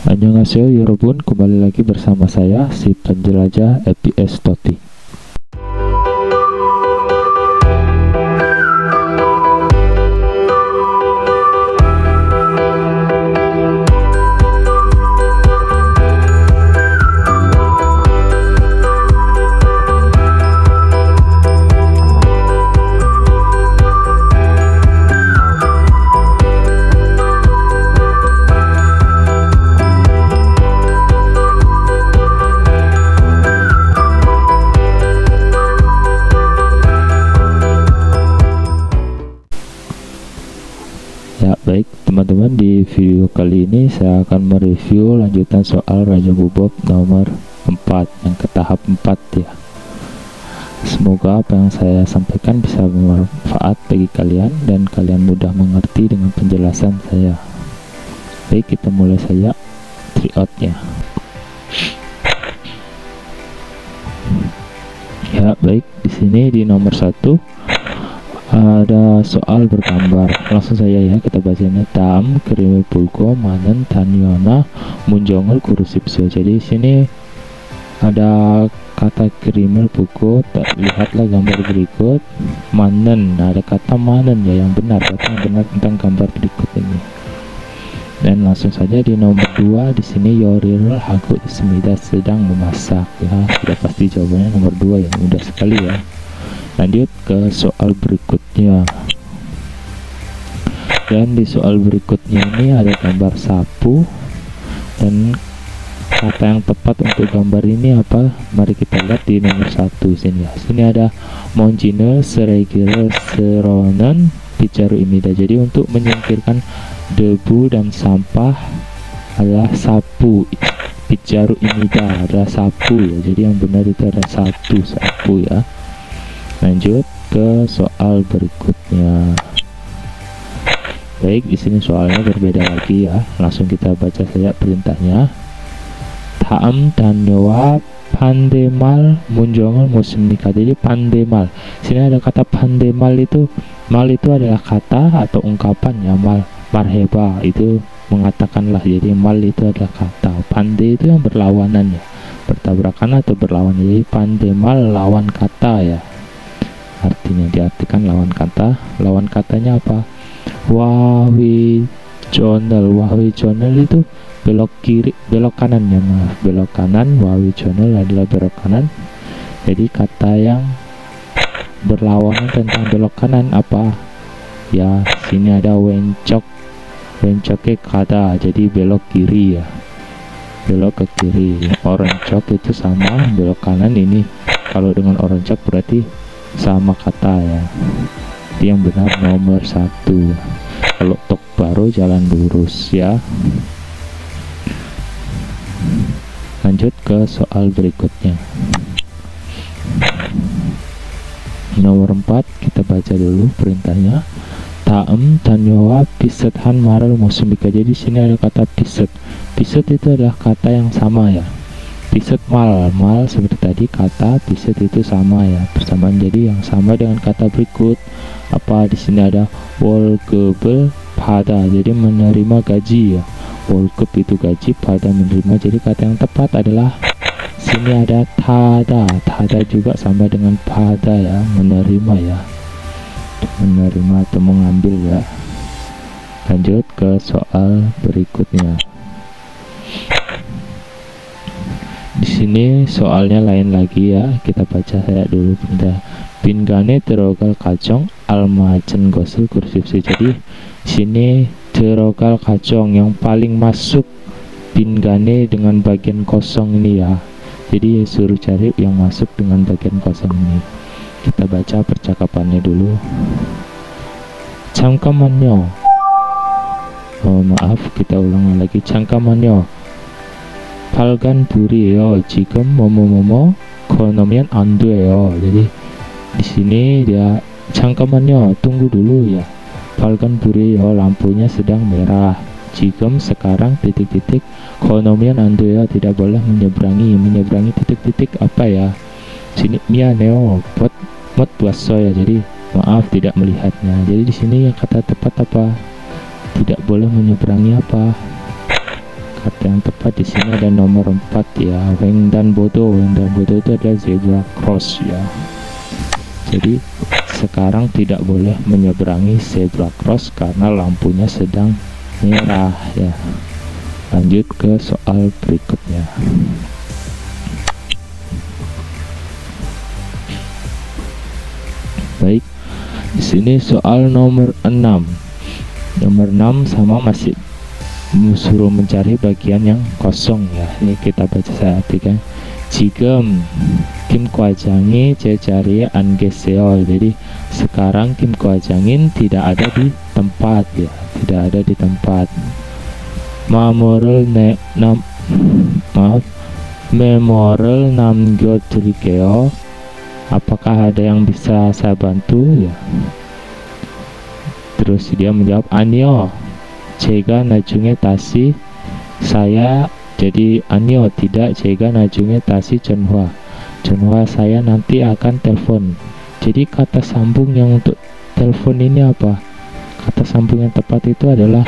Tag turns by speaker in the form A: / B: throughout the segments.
A: Annyeonghaseyo Yorobun, kembali lagi bersama saya si penjelajah EPS Toti. Ya, baik teman-teman, di video kali ini saya akan mereview lanjutan soal Raja Bubop nomor 4 yang ke tahap 4 ya. Semoga apa yang saya sampaikan bisa bermanfaat bagi kalian dan kalian mudah mengerti dengan penjelasan saya. Baik, kita mulai saja tryout-nya. Ya, baik, di sini di nomor 1 ada soal bergambar. Langsung saja ya, kita bacanya. Tam krimil pulko manen tanyona munjongol kurusipso. Jadi sini ada kata krimil pulko. Lihatlah gambar berikut. Manen, ada kata manen ya, yang benar, kata yang benar tentang gambar berikut ini. Dan langsung saja di nomor 2 di sini yorirul hago ismida, sedang memasak ya. Sudah pasti jawabannya nomor 2 ya, mudah sekali ya. Lanjut ke soal berikutnya. Dan di soal berikutnya ini ada gambar sapu, dan kata yang tepat untuk gambar ini apa? Mari kita lihat di nomor 1 sini ya. Sini ada monjine seregire seronen picaru imida. Jadi untuk menyingkirkan debu dan sampah adalah sapu. Picaru imida adalah sapu ya. Jadi yang benar itu ada sapu ya. Lanjut ke soal berikutnya. Baik, di sini soalnya berbeda lagi ya. Langsung kita baca saja perintahnya. Taam dan nyowa pandemal munjongol musim nikah. Jadi pandemal. Sini ada kata pandemal itu. Mal itu adalah kata atau ungkapan ya. Marheba itu mengatakanlah. Jadi mal itu adalah kata. Pande itu yang berlawanan ya. Bertabrakan atau berlawan. Jadi pandemal lawan kata ya. Artinya diartikan lawan kata. Lawan katanya apa? Wawijonel. Wawijonel itu belok kiri, belok kanan ya, maaf, belok kanan. Wawijonel adalah belok kanan. Jadi kata yang berlawanan tentang belok kanan apa? Ya, sini ada wencok. Wencoknya kata, jadi belok kiri ya. Belok ke kiri. Orencok itu sama belok kanan ini. Kalau dengan orencok berarti sama kata ya. Yang benar nomor 1. Kalau tok baru jalan lurus ya. Lanjut ke soal berikutnya. Nomor 4 kita baca dulu perintahnya. Taem tanyowa pisethan maral musumika. Jadi sini ada kata piset. Piset itu adalah kata yang sama ya. Piset mal seperti tadi, kata piset itu sama ya, persamaan. Jadi yang sama dengan kata berikut apa? Di sini ada wolgebel pada, jadi menerima gaji ya. Wolgeb itu gaji, pada menerima. Jadi kata yang tepat adalah sini ada tada. Tada juga sama dengan pada ya, menerima ya, menerima atau mengambil ya. Lanjut ke soal berikutnya. Di sini soalnya lain lagi ya. Kita baca saya dulu benda. Bingane terogal kacong almajen gosel kursipsi. Jadi sini terogal kacong yang paling masuk bingane dengan bagian kosong ini ya. Jadi suruh cari yang masuk dengan bagian kosong ini. Kita baca percakapannya dulu. Cangkamanyo. Oh maaf, kita ulang lagi. Cangkamanyo. Palgan buri요. 지금 뭐뭐뭐뭐 konomian 안 돼요. Jadi di sini dia 잠깐만요, tunggu dulu ya. Palgan buri요, lampunya sedang merah. 지금 sekarang titik-titik konomian 안 돼요, tidak boleh menyeberangi. Menyeberangi titik-titik apa ya? Sini mianeo buat wassoya. Jadi maaf tidak melihatnya. Jadi di sini yang kata tepat apa? Tidak boleh menyeberangi apa? Kata Kata yang tepat di sini ada nomor 4 ya, Wengdan Bodo. Wengdan Bodo itu adalah zebra cross ya. Jadi sekarang tidak boleh menyeberangi zebra cross karena lampunya sedang merah ya. Lanjut ke soal berikutnya. Baik, di sini soal nomor 6. Nomor 6 sama, masih suruh mencari bagian yang kosong ya. Ini kita baca, saya artikan. Jigem Kim Kwajangin 제자리에 안 계세요. Jadi sekarang Kim Kwajangin tidak ada di tempat ya, tidak ada di tempat. Memorel 남겨드릴게요. Apakah ada yang bisa saya bantu ya? Terus dia menjawab, 아니요, 제가 나중에 다시, saya, jadi 아니요 tidak, 제가 나중에 다시 전화 saya nanti akan telepon. Jadi kata sambung yang untuk telepon ini apa? Kata sambung yang tepat itu adalah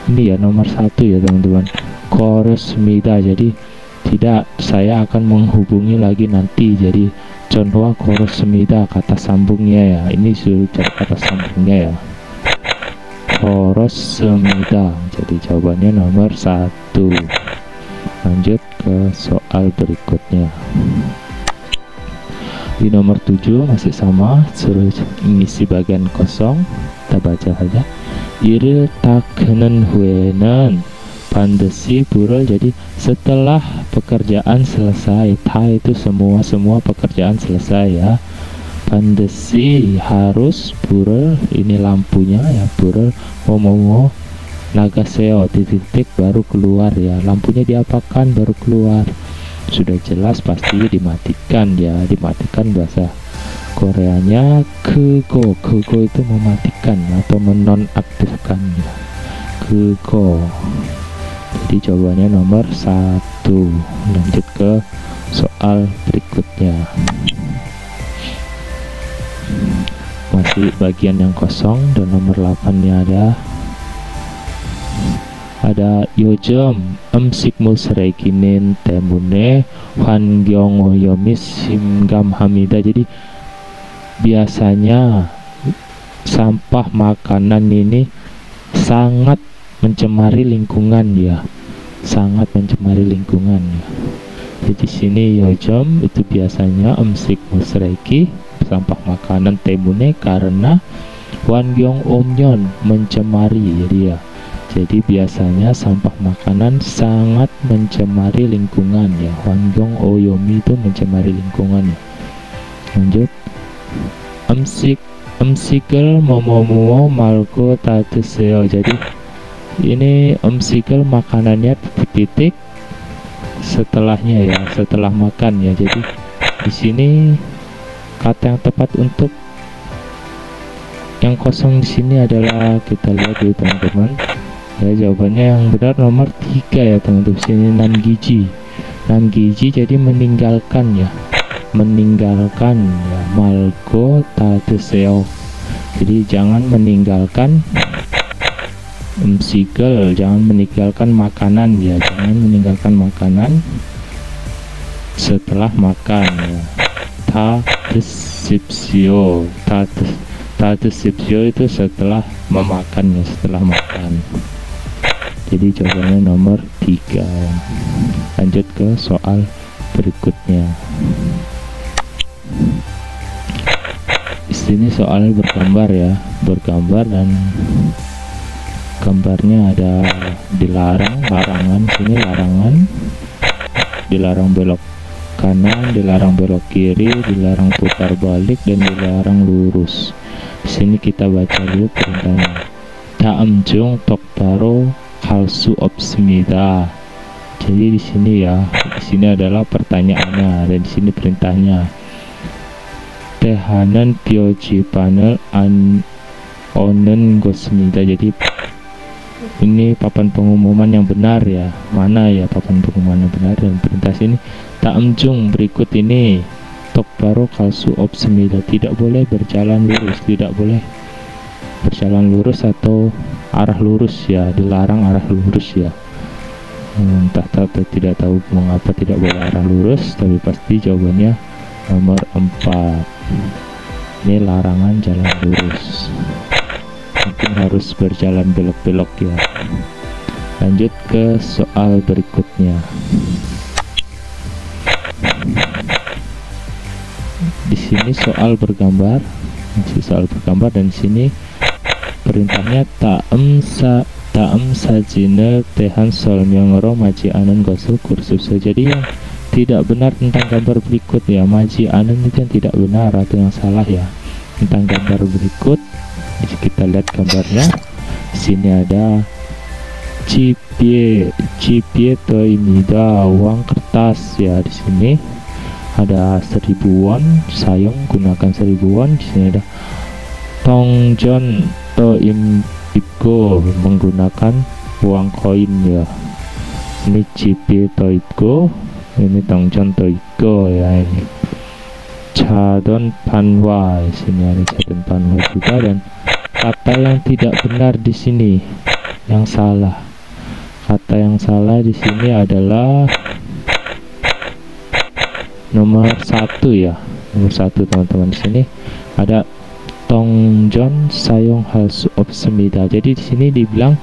A: ini ya, nomor 1 ya teman-teman, koresmida. Jadi tidak, saya akan menghubungi lagi nanti. Jadi 전화 koresmida kata sambungnya ya. Ini suruh cari kata sambungnya ya, koresmida. Jadi jawabannya nomor 1. Lanjut ke soal berikutnya. Di nomor 7 masih sama, suruh mengisi bagian kosong. Kita baca saja. 일을 다 끝낸 후에는 반드시 불을. Jadi setelah pekerjaan selesai, ta itu semua pekerjaan selesai ya. 반드시 harus, 불을 ini lampunya ya, 불을 뭐뭐뭐 나가세요 titik baru keluar ya. Lampunya diapakan baru keluar? Sudah jelas pasti dimatikan ya. Dimatikan bahasa Koreanya kego itu mematikan atau menonaktifkan ya, kego. Jadi jawabannya nomor 1. Lanjut ke soal berikutnya. Masih bagian yang kosong, dan nomor 8 nya ada 요즘 음식 쓰레기는 때문에 환경오염이 심각합니다. Jadi biasanya sampah makanan ini sangat mencemari lingkungan ya, sangat mencemari lingkungan ya. Jadi sini 요즘 itu biasanya, 음식 쓰레기 sampah makanan, 때문에 karena, 환경오염 mencemari. Jadi biasanya sampah makanan sangat mencemari lingkungan ya. 환경오염 itu mencemari lingkungan ya. Lanjut. 음식을 뭐뭐뭐 말고 다 드세요. Jadi ini 음식을 makanannya titik setelahnya ya, setelah makan ya. Jadi di sini kata yang tepat untuk yang kosong di sini adalah, kita lihat dulu teman-teman. Ya, jawabannya yang benar nomor 3 ya teman-teman. Sini namgiji jadi meninggalkan ya, meninggalkan ya. 말고 다 드세요. Jadi jangan meninggalkan 음식을, jangan meninggalkan makanan ya, jangan meninggalkan makanan setelah makan ya. 다 드십시오. 다 드십시오 itu setelah memakan ya, setelah makan. Jadi jawabannya nomor 3. Lanjut ke soal berikutnya. Di sini soal bergambar ya, bergambar, dan gambarnya ada dilarang, larangan. Sini larangan, dilarang belok kanan, dilarang belok kiri, dilarang putar balik, dan dilarang lurus. Di sini kita baca dulu perintahnya. 다음 중 똑바로 갈 수 없습니다. Jadi di sini ya, di sini adalah pertanyaannya, dan di sini perintahnya. 대하는 표지판을 안 오는 것입니다. Jadi ini papan pengumuman yang benar ya. Mana ya papan pengumuman yang benar? Dan perintah sini, daam 중 berikut ini 똑바로 갈 수 없습니다. Tidak boleh berjalan lurus, tidak boleh berjalan lurus atau arah lurus ya, dilarang arah lurus ya. entah tahu atau tidak tahu mengapa tidak boleh arah lurus, tapi pasti jawabannya nomor 4. Ini larangan jalan lurus, mungkin harus berjalan belok-belok ya. Lanjut ke soal berikutnya. Di sini soal bergambar, masih soal bergambar, dan sini perintahnya taem sajine tehan solmyongro maji anen gosu kursupse. Jadi yang tidak benar tentang gambar berikut ya, maji anen itu yang tidak benar atau yang salah ya tentang gambar berikut. Jadi kita lihat gambarnya. Di sini ada cipie toimida, uang kertas ya. Di sini ada 1000 won, sayong gunakan 1000 won. Di sini ada tongjon toimiko, menggunakan uang koin ya. Ini cipie toiko, ini tongjon toiko ya. Ini cadon panwa, di sini ada cadon panwa juga. Dan kata yang tidak benar di sini, yang salah. Kata yang salah di sini adalah nomor 1 ya. Nomor 1 teman-teman. Di sini ada tongjon sayong halsu opsemida. Jadi di sini dibilang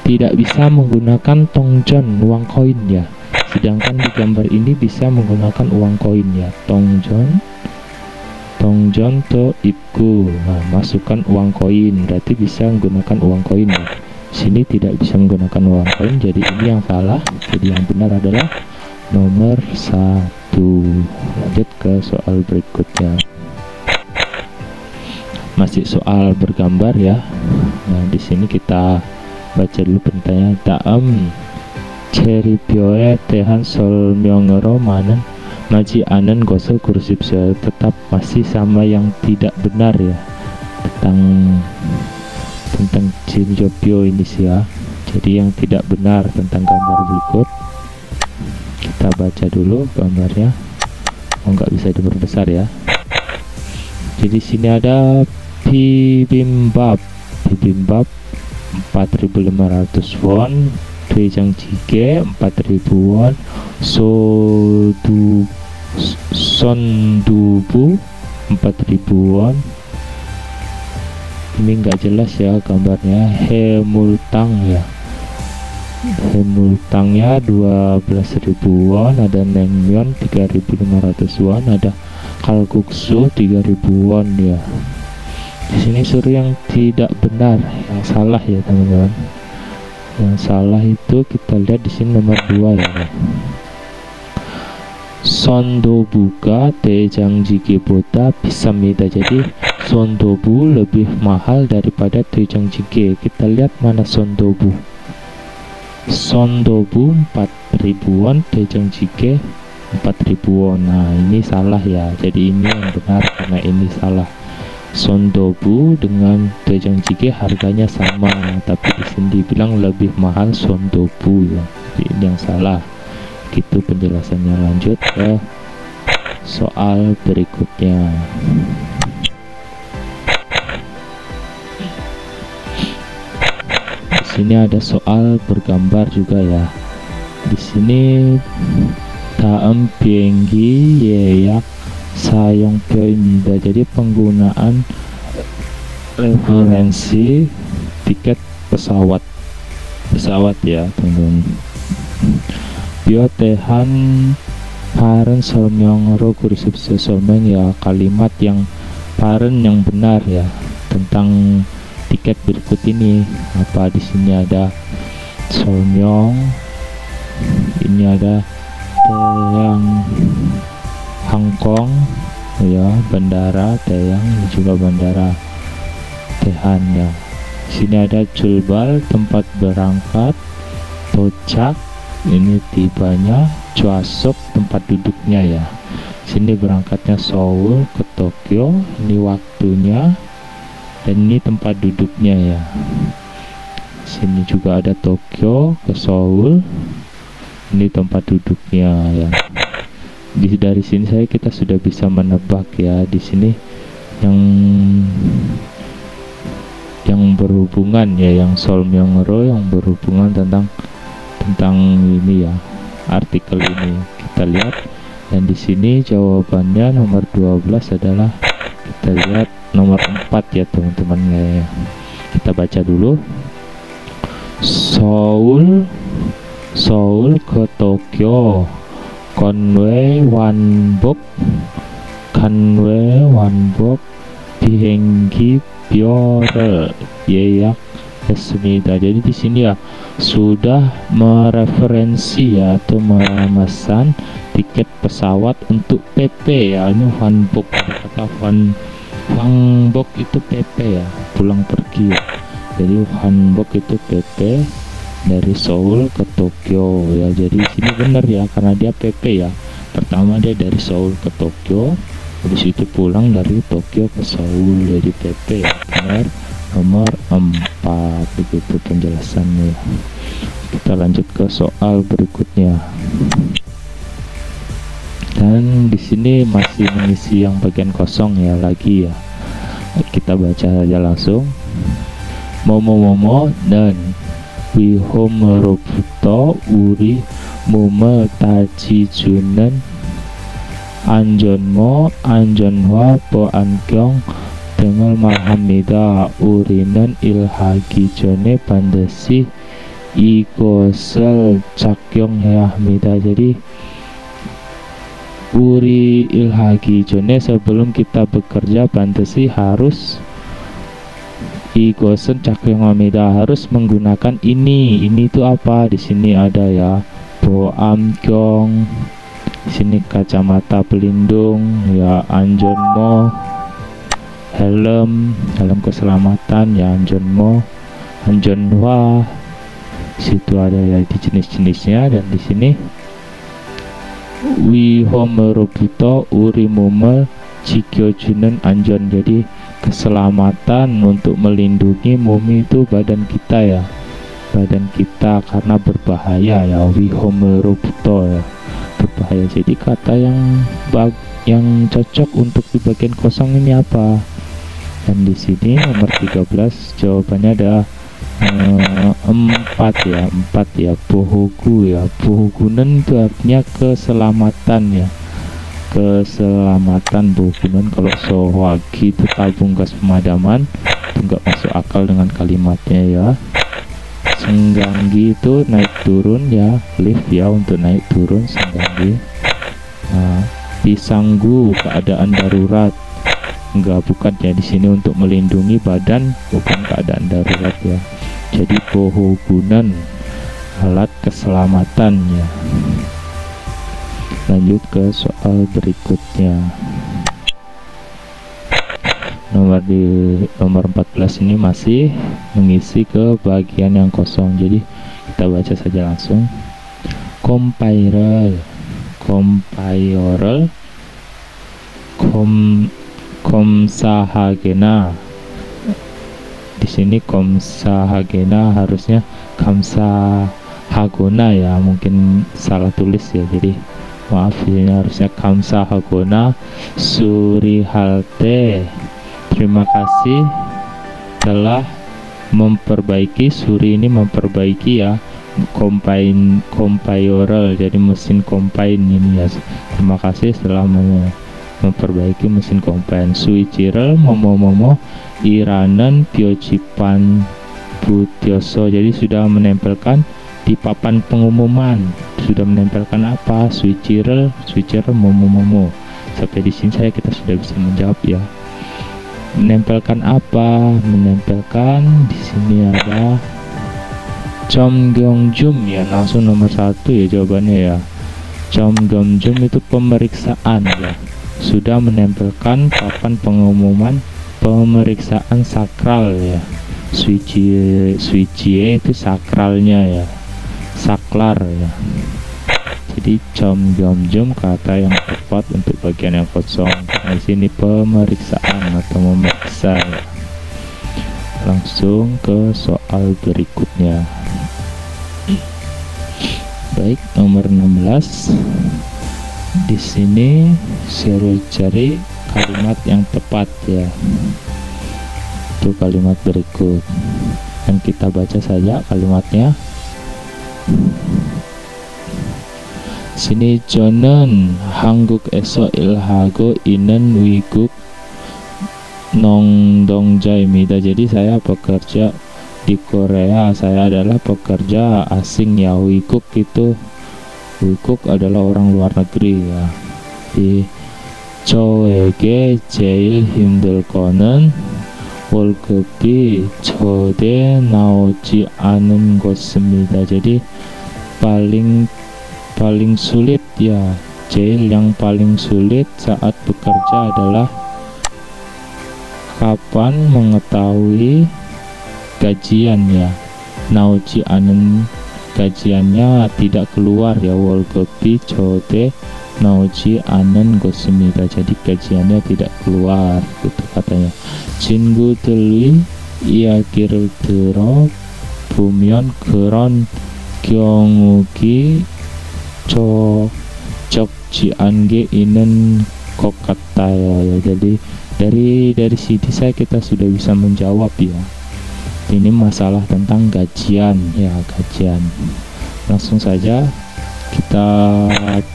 A: tidak bisa menggunakan tongjon, uang koin ya. Sedangkan di gambar ini bisa menggunakan uang koin ya. Tongjon to ipku. Nah, masukkan uang koin, berarti bisa menggunakan uang koin ya. Sini tidak bisa menggunakan uang koin, jadi ini yang salah. Jadi yang benar adalah nomor 1. Lanjut ke soal berikutnya. Masih soal bergambar ya. Nah, di sini kita baca dulu perintahnya. Daam ceripyoe tehan solmyongro manen maji anen gosel kursipse. Tetap masih sama yang tidak benar ya tentang Jinjopyo ini sih ya. Jadi yang tidak benar tentang gambar berikut, kita baca dulu gambarnya. Nggak bisa diperbesar ya. Jadi sini ada bibimbap 4.500 won, doejang jjigae 4.000 won, sondubu 4.000 won. Ini nggak jelas ya gambarnya. Hemultang ya, hemultangnya 12.000 won. Ada naengmyeon 3.500 won. Ada kalguksu 3.000 won ya. Di sini suruh yang tidak benar, yang salah ya teman-teman. Yang salah itu kita lihat di sini nomor 2 ya. Sondobuga doejang jjigae boda bisamida. Jadi sondobu lebih mahal daripada doejang jjigae. Kita lihat mana sondobu. Sondobu 4.000 won, doejang jjigae 4.000 won. Nah, ini salah ya. Jadi ini yang benar karena ini salah. Sondobu dengan doejang jjigae harganya sama, tapi di sini dibilang lebih mahal sondobu ya. Jadi ini yang salah. Gitu penjelasannya. Lanjut ke soal berikutnya. Di sini ada soal bergambar juga ya. Di sini daem bienggi yeyak sayong pyoimida. Jadi penggunaan referensi tiket pesawat ya teman-teman. Biotehan paren solmyongro kursipse. Solmyong ya kalimat yang paren yang benar ya tentang tiket berikut ini. Apa di sini ada solmyong, ini ada Taeyang Hangkong ya, bandara Taeyang, juga bandara Tehan ya. Sini ada Julbal, tempat berangkat, Tocak, ini tibanya, Chwasok, tempat duduknya ya. Sini berangkatnya Seoul ke Tokyo, ini waktunya, dan ini tempat duduknya ya. Sini juga ada Tokyo ke Seoul, ini tempat duduknya ya. Dari sini kita sudah bisa menebak ya. Di sini yang berhubungan ya, yang solmyongro yang berhubungan tentang tentang ini ya, artikel ini. Kita lihat, dan di sini jawabannya nomor 12 adalah, kita lihat nomor 4 ya teman-teman ya. Kita baca dulu. Seoul ke Tokyo, Conway Wanbok 비행기 뼈를 예약했습니다. Jadi di sini ya sudah mereferensi ya, atau memesan tiket pesawat untuk PP ya. Ini Wanbok, kata Wanbok itu PP ya, pulang pergi ya. Jadi Wanbok itu PP dari Seoul ke Tokyo ya. Jadi di sini benar ya, karena dia PP ya. Pertama dia dari Seoul ke Tokyo, habis itu pulang dari Tokyo ke Seoul, jadi PP ya, benar. Nomor 4 begitu penjelasannya. Kita lanjut ke soal berikutnya. Dan di sini masih mengisi yang bagian kosong ya lagi ya. Kita baca saja langsung. Momo dan Wihomorobuto uri Mume taji junen Anjonhwa po ankyong dengan malhamida urinan ilhagi jone pandesi ikosel cakyong heahmida. Jadi uri ilhagi jone, sebelum kita bekerja pandesi harus ikosen cakyong hamida, harus menggunakan ini itu apa, di sini ada ya, bo amkyong, di sini kacamata pelindung ya, anjonmo helm keselamatan ya, anjonhwa, situ ada ya di jenis-jenisnya. Dan di sini Wihomorobuto urimumel jikyojunen anjon, jadi keselamatan untuk melindungi mumi itu badan kita ya, badan kita karena berbahaya ya, Wihomorobuto ya, berbahaya. Jadi kata yang cocok untuk di bagian kosong ini apa? Dan di sini nomor 13 jawabannya ada 4 ya, bohogu ya. Bohogunen itu artinya keselamatan ya, keselamatan bohogunen. Kalau sohwagi itu tabung gas pemadaman, itu nggak masuk akal dengan kalimatnya ya. Sengganggi itu naik turun ya, lift ya, untuk naik turun sengganggi. Nah, pisanggu keadaan darurat, bukan ya, di sini untuk melindungi badan, bukan keadaan darurat ya. Jadi bohogunen alat keselamatan ya. Lanjut ke soal berikutnya. Nomor 14 ini masih mengisi ke bagian yang kosong. Jadi kita baca saja langsung. Compiler komsahagena. Di sini komsahagena harusnya kamsahagona ya, mungkin salah tulis ya, jadi maaf, ini harusnya kamsahagona surihalte. Terima kasih telah memperbaiki, suri ini memperbaiki ya, compiler jadi mesin combine ini ya. Terima kasih setelah memperbaiki mesin combine. Suichirel momo iranan piojipan butyoso, jadi sudah menempelkan di papan pengumuman. Sudah menempelkan apa? Suichirel momo. Sampai di sini kita sudah bisa menjawab ya. Menempelkan apa? Menempelkan di sini ada Chomgyeongjum ya, langsung nomor 1 ya jawabannya ya. Chomgyeongjum itu pemeriksaan ya. Sudah menempelkan papan pengumuman pemeriksaan sakral ya. Suichie itu sakralnya ya, saklar ya. Jadi Chomgyeongjum kata yang tepat untuk bagian yang kosong. Di sini pemeriksaan atau memeriksa ya. Langsung ke soal berikutnya. Baik, nomor 16. Di sini suruh cari kalimat yang tepat ya. Itu kalimat berikut. Dan kita baca saja kalimatnya. Sini 저는 한국에서 일하고 있는 외국 노동자입니다. Jadi saya bekerja di Korea. Saya adalah pekerja asing ya. Wikuk adalah orang luar negeri ya. Di 저에게 제일 힘들 거는 월급이 절대 나오지 않은 것입니다. Jadi paling sulit ya, jail yang paling sulit saat bekerja adalah kapan mengetahui gajiannya. Nauji anen, gajiannya tidak keluar ya. 월급이 절대 나오지 않은 것입니다. Jadi gajiannya tidak keluar gitu katanya. 친구들이 이야기를 들어보면 그런 경우기 적지 않게 있는 것 같아요 ya. Jadi dari sini kita sudah bisa menjawab ya. Ini masalah tentang gajian ya, gajian. Langsung saja kita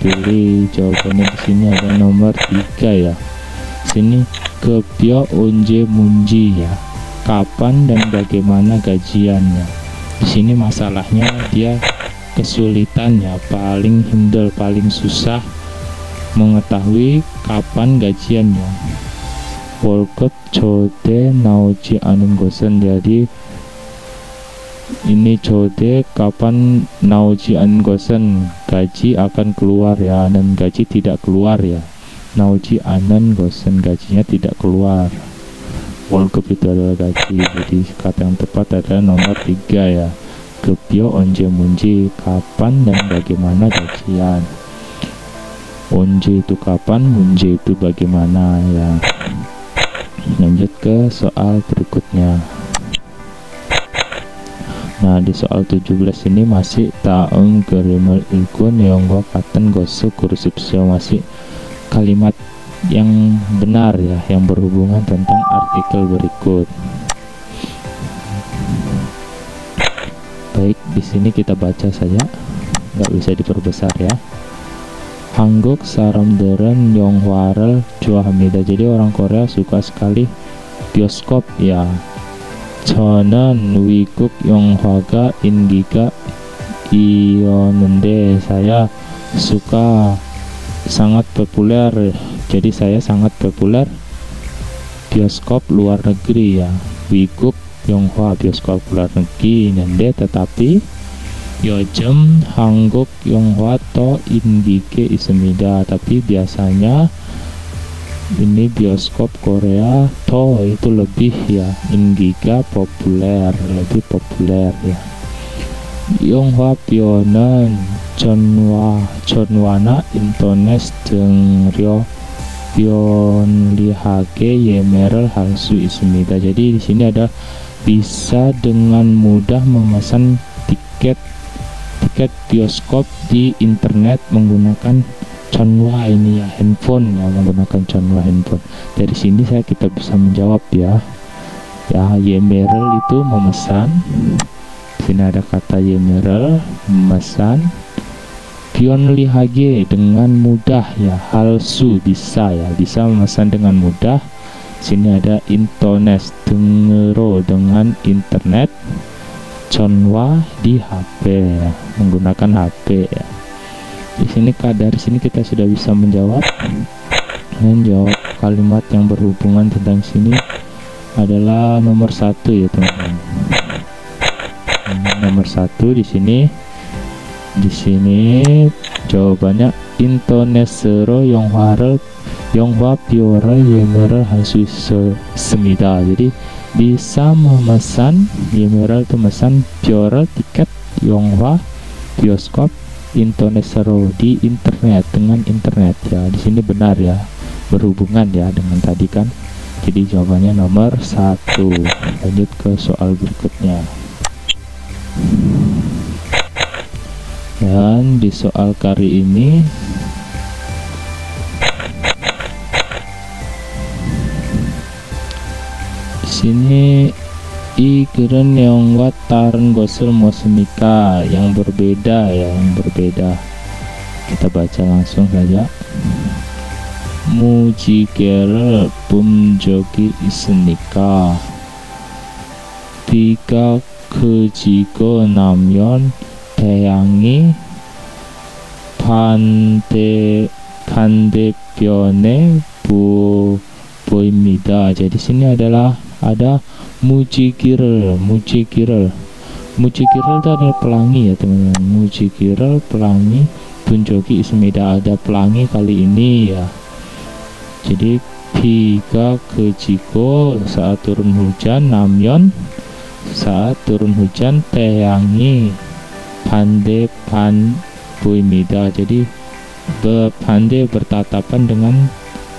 A: pilih jawabannya. Di sini ada nomor 3 ya. Sini 급여 언제 문지 ya, kapan dan bagaimana gajiannya. Di sini masalahnya dia kesulitan ya, paling hindel, paling susah mengetahui kapan gajiannya. 월급 절대 나오지 않은 것은, jadi ini 절대 kapan 나오지 않은 것은 gaji akan keluar ya, dan gaji tidak keluar ya. 나오지 않은 것은 gajinya tidak keluar. 월급 itu adalah gaji, jadi kata yang tepat adalah nomor 3 ya. 급여 언제 문지, kapan dan bagaimana gajian. 언제 itu kapan, 문제 itu bagaimana ya. Lanjut ke soal berikutnya. Nah, di soal 17 ini masih 다음 그림을 읽고 내용과 같은 것을 고르십시오. Masih kalimat yang benar ya, yang berhubungan tentang artikel berikut. Baik, di sini kita baca saja, nggak bisa diperbesar ya. 한국 사람들은 영화를 좋아합니다. Jadi orang Korea suka sekali bioskop ya. 저는 외국 영화가 인기가 있었는데, saya suka sangat populer. Jadi saya sangat populer bioskop luar negeri ya. 외국 영화 bioskop luar negeri. tetapi 요즘 한국 영화도 인기가 있습니다. Tapi biasanya ini bioskop Korea itu lebih ya, 인기가 populer, lebih populer ya. 영화표는 전화나 인터넷 등으로 편리하게 예매를 할 수 있습니다. Jadi di sini ada bisa dengan mudah memesan tiket bioskop di internet menggunakan 전화 ini ya, handphone ya, menggunakan 전화 handphone. Dari sini kita bisa menjawab ya. Ya, 예매를 itu memesan. Sini ada kata 예매를, memesan. 편리하게 dengan mudah ya, 할수 bisa ya, bisa memesan dengan mudah. Sini ada internet, 등으로 dengan internet. 전화 di HP ya, menggunakan HP ya. Dari sini kita sudah bisa menjawab. Dan jawab kalimat yang berhubungan tentang sini adalah nomor 1 ya teman-teman. Nomor 1 di sini jawabannya 인터넷으로 영화표를 예매를 할 수 있습니다. Jadi bisa memesan, 예매를 itu memesan, 표를 tiket, 영화 bioskop, 인터넷으로 di internet, dengan internet ya. Di sini benar ya, berhubungan ya dengan tadi kan. Jadi jawabannya nomor 1. Lanjut ke soal berikutnya. Dan di soal kali ini sini 이 글은 내용과 다른 것을 묻습니까? yang berbeda ya, yang berbeda. Kita baca langsung saja. 무지개를 본 적이 있으니까 비가 그치고 나면 태양이 반대편에 boimida. Jadi sini adalah ada mujikirel. Mujikirel itu adalah pelangi ya teman-teman. Mujikirel pelangi, bunjoki ismida, ada pelangi kali ini ya. Jadi biga kejiko saat turun hujan, namyon saat turun hujan, teyangi pan boimida. Jadi pandai bertatapan dengan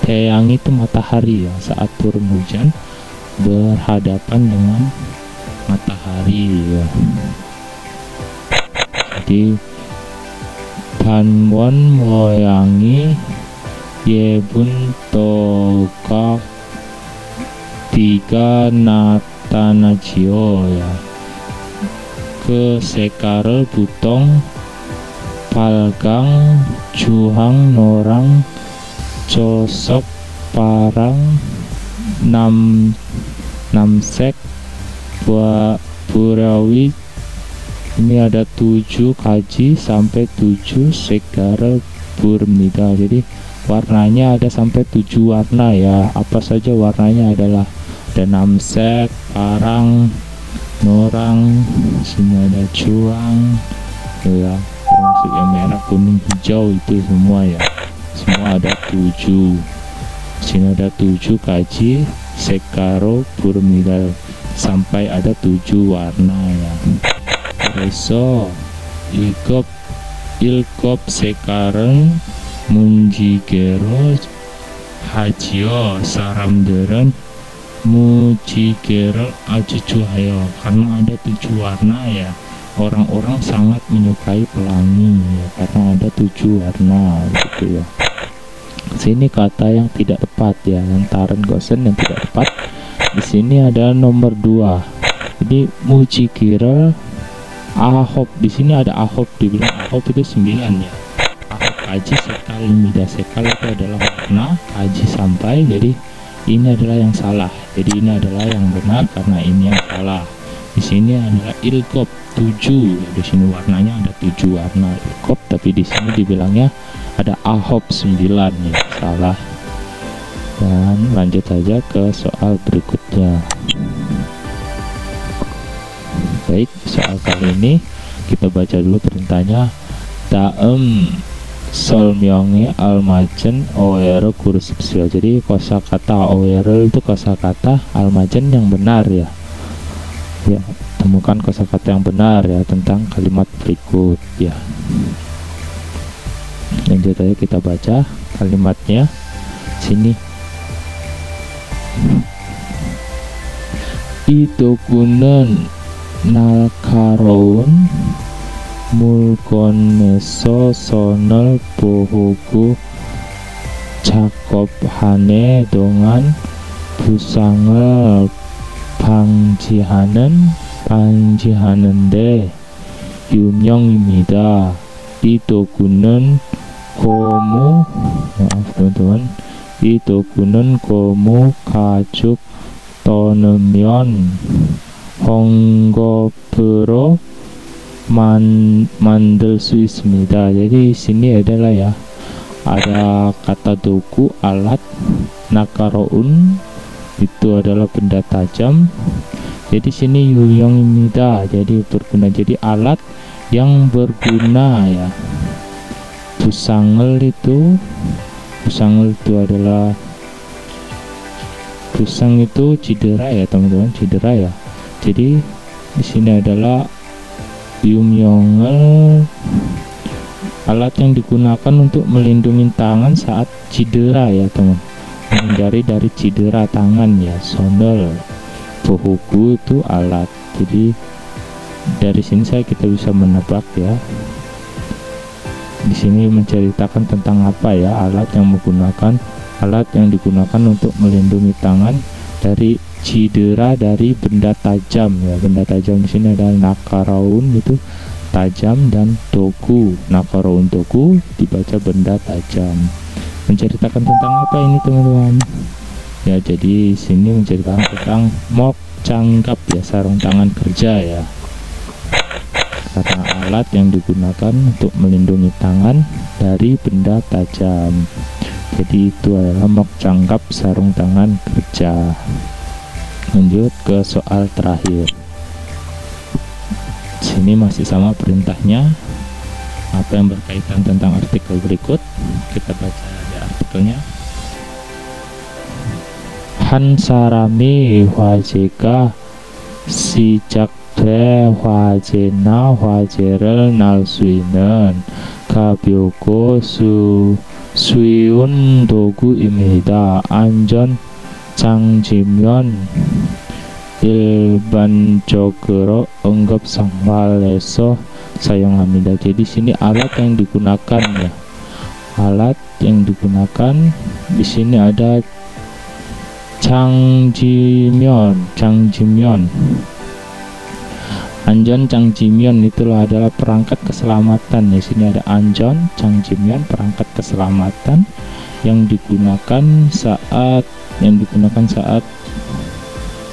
A: Teang itu matahari ya, saat turun hujan berhadapan dengan matahari ya. Jadi banwon moyangi yebun toka tiga natanajio ya. Ke sekare butong palgang juhang norang cosok parang namsek burawi. Ini ada 7 kaji sampai 7 segara burmida. Jadi warnanya ada sampai 7 warna ya. Apa saja warnanya adalah ada namsek, parang, norang, sini ada cuang ya, termasuk yang merah, kuning, hijau itu semua ya. Semua ada 7. Sini ada 7 kaji sekaro burmida sampai ada 7 warna ya. Reso ilkop sekarang munjigero hajio saramderen mujigero ajujuhayo. Karena ada 7 warna ya, orang-orang sangat menyukai pelangi ya, karena ada 7 warna gitu ya. Sini kata yang tidak tepat ya, lantaran gosen yang tidak tepat di sini ada nomor 2. Jadi mujikira ahop, di sini ada ahop, dibilang ahop itu 9 ya. Ahop kaji sekal mida, sekal itu adalah warna, kaji sampai, jadi ini adalah yang salah. Jadi ini adalah yang benar karena ini yang salah. Di sini adalah ilkop 7. Di sini warnanya ada 7 warna ilkop, tapi di sini dibilangnya ada ahop 9 ya, salah. Dan lanjut saja ke soal berikutnya. Baik, soal kali ini kita baca dulu perintahnya. Daem solmyongi almajen oero kursipsio. Jadi kosakata oero itu kosakata almajen yang benar ya. Ya, temukan kosakata yang benar ya tentang kalimat berikut ya. Lanjut aja kita baca kalimatnya. Sini itokunen nalkaroun mulkoneso sonol bohoku cakophane dongan busangel 방지하는데 유명입니다. 이 도구는 고무, maaf teman-teman, 이 도구는 고무 가죽 떠내면 헝겊으로 만들 수 있습니다. Jadi sini adalah ya, ada kata doku alat, nakaroun itu adalah benda tajam. Jadi sini yuyongimida, jadi berguna, jadi alat yang berguna ya. Busangel itu adalah, busang itu cedera ya teman-teman, cedera ya. Jadi di sini adalah yumyongel, alat yang digunakan untuk melindungi tangan saat cedera ya teman, menghindari dari cedera tangan ya. Sonol bohuku itu alat. Jadi dari sini kita bisa menebak ya. Di sini menceritakan tentang apa ya, alat yang digunakan untuk melindungi tangan dari cedera dari benda tajam ya. Benda tajam di sini adalah nakaraun, itu tajam, dan doku. Nah, koroun doku dibaca benda tajam. Menceritakan tentang apa ini teman-teman? Ya, jadi sini menceritakan tentang mok canggap ya, sarung tangan kerja ya, karena alat yang digunakan untuk melindungi tangan dari benda tajam. Jadi itu adalah mok canggap sarung tangan kerja. Lanjut ke soal terakhir. Sini masih sama perintahnya. Apa yang berkaitan tentang artikel berikut? Kita baca di artikelnya. 한 사람이 화제가 시작돼 화제나 화제를 날 수 있는 가볍고 쉬운 도구입니다. 안전 장치면 일반적으로 응급생활에서 사용합니다. Jadi sini alat yang digunakan ya. Alat yang digunakan di sini ada 장지면. Anjon 장지면 itulah adalah perangkat keselamatan. Di sini ada anjon 장지면, perangkat keselamatan yang digunakan saat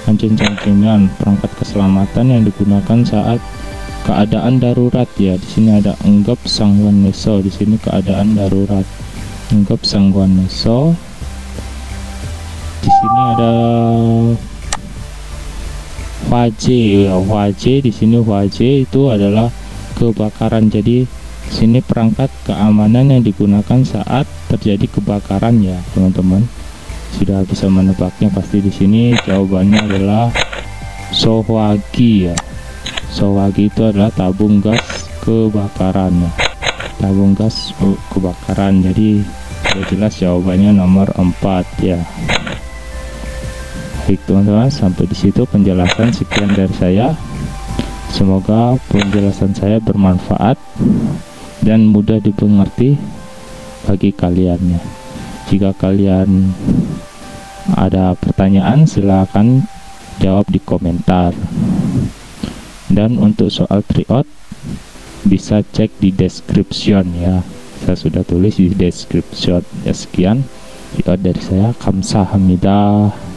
A: anjon 장지면, perangkat keselamatan yang digunakan saat keadaan darurat ya. Di sini ada enggap 상황에서, di sini keadaan darurat. enggap 상황에서. Di sini ada 화재 ya, 화재 di sini 화재 itu adalah kebakaran. Jadi sini perangkat keamanan yang digunakan saat terjadi kebakaran ya, teman-teman. Sudah bisa menebaknya pasti. Di sini jawabannya adalah 소화기 ya. 소화기 itu adalah tabung gas kebakaran ya. Tabung gas kebakaran. Jadi sudah jelas jawabannya nomor 4 ya. Baik teman-teman, sampai di situ penjelasan sekian dari saya. Semoga penjelasan saya bermanfaat dan mudah dimengerti bagi kalian ya. Jika kalian ada pertanyaan, silakan jawab di komentar. Dan untuk soal tryout bisa cek di description ya. Saya sudah tulis di description ya. Sekian tryout dari saya. 감사합니다.